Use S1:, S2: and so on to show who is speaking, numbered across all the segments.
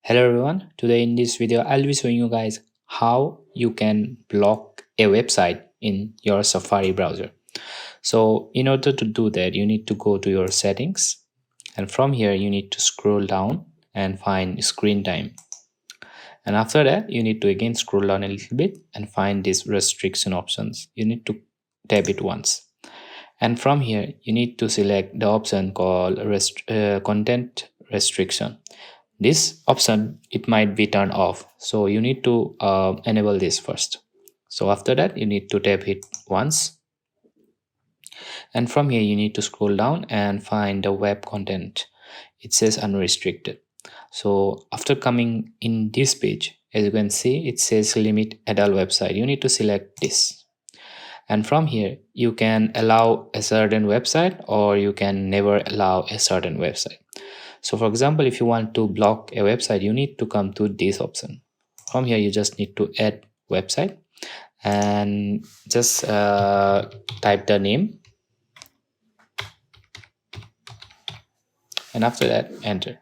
S1: Hello everyone, today in this video I'll be showing you guys how you can block a website in your Safari browser. So in order to do that you need to go to your settings, and from here you need to scroll down and find screen time, and after that you need to again scroll down a little bit and find these restriction options. You need to tap it once, and from here you need to select the option called content restriction. This option, it might be turned off, so you need to enable this first. So after that you need to tap it once, and from here you need to scroll down and find the web content. It says unrestricted. So after coming in this page, as you can see, it says limit adult website. You need to select this, and from here you can allow a certain website or you can never allow a certain website. So for example, if you want to block a website, you need to come to this option. From here you just need to add website and just type the name, and after that enter.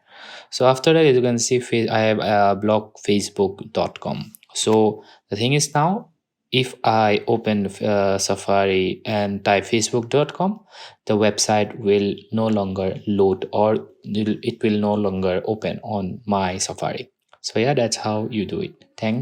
S1: So after that, as you can see, I have block facebook.com. So the thing is, now if I open Safari and type facebook.com, the website will no longer load, or it will no longer open on my Safari. So yeah, that's how you do it. Thanks.